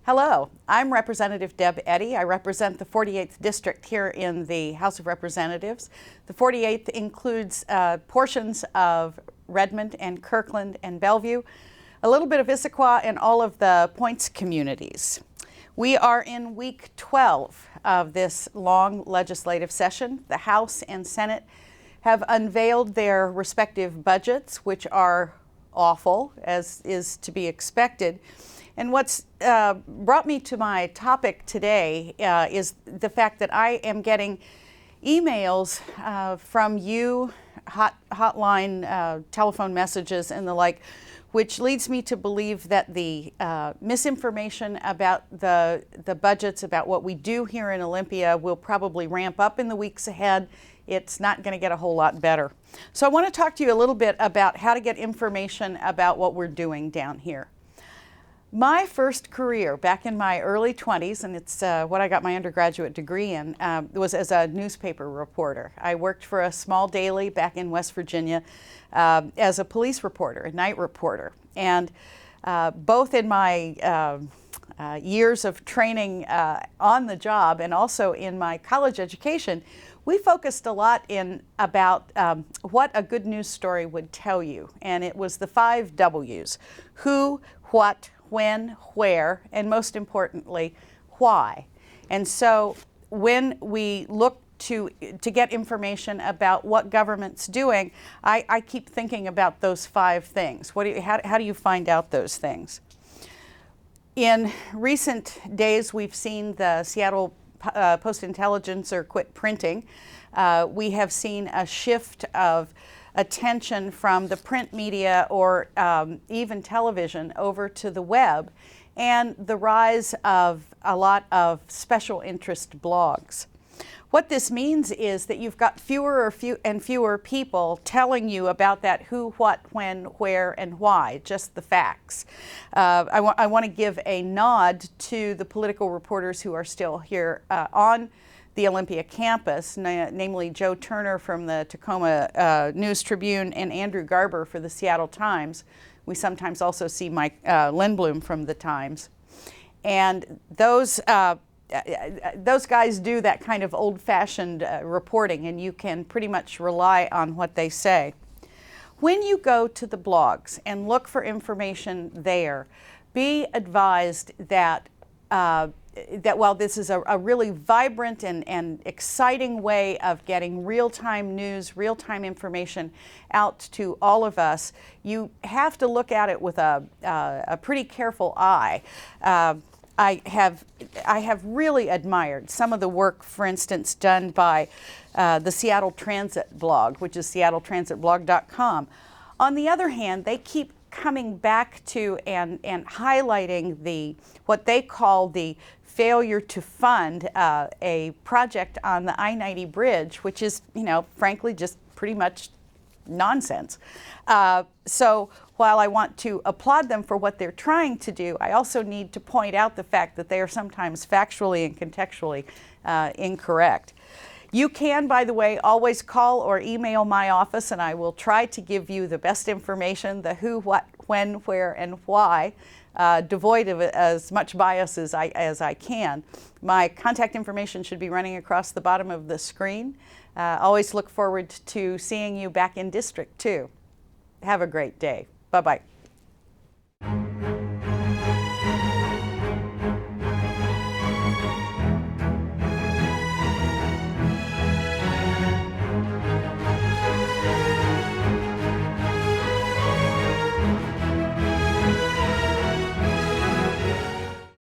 Hello, I'm Representative Deb Eddy. I represent the 48th District here in the House of Representatives. The 48th includes portions of Redmond and Kirkland and Bellevue, a little bit of Issaquah, and all of the Points communities. We are in week 12 of this long legislative session. The House and Senate have unveiled their respective budgets, which are awful, as is to be expected. And what's brought me to my topic today is the fact that I am getting emails from you, hotline telephone messages and the like, which leads me to believe that the misinformation about the budgets, about what we do here in Olympia, will probably ramp up in the weeks ahead. It's not going to get a whole lot better. So I want to talk to you a little bit about how to get information about what we're doing down here. My first career back in my early 20s, and it's what I got my undergraduate degree in, was as a newspaper reporter. I worked for a small daily back in West Virginia as a police reporter, a night reporter. And both in my years of training on the job and also in my college education, we focused a lot about what a good news story would tell you. And it was the 5 W's: who, what, when, where, and most importantly, why. And so when we look to get information about what government's doing, I keep thinking about those 5 things. How do you find out those things? In recent days, we've seen the Seattle Post-Intelligencer quit printing. We have seen a shift of attention from the print media or even television over to the web, and the rise of a lot of special interest blogs. What this means is that you've got fewer and fewer people telling you about that who, what, when, where, and why, just the facts. I want to give a nod to the political reporters who are still here on the Olympia campus, namely Joe Turner from the Tacoma News Tribune and Andrew Garber for the Seattle Times. We sometimes also see Mike Lindblom from the Times. And those guys do that kind of old-fashioned reporting, and you can pretty much rely on what they say. When you go to the blogs and look for information there, be advised that while this is a really vibrant and exciting way of getting real-time news, real-time information out to all of us, you have to look at it with a pretty careful eye. I have really admired some of the work, for instance, done by the Seattle Transit blog, which is seattletransitblog.com. On the other hand, they keep coming back to and highlighting what they call the failure to fund a project on the I-90 bridge, which is, frankly, just pretty much nonsense. So while I want to applaud them for what they're trying to do, I also need to point out the fact that they are sometimes factually and contextually incorrect. You can, by the way, always call or email my office, and I will try to give you the best information, the who, what, when, where, and why, devoid of as much bias as I can. My contact information should be running across the bottom of the screen. Always look forward to seeing you back in District 2. Have a great day. Bye-bye.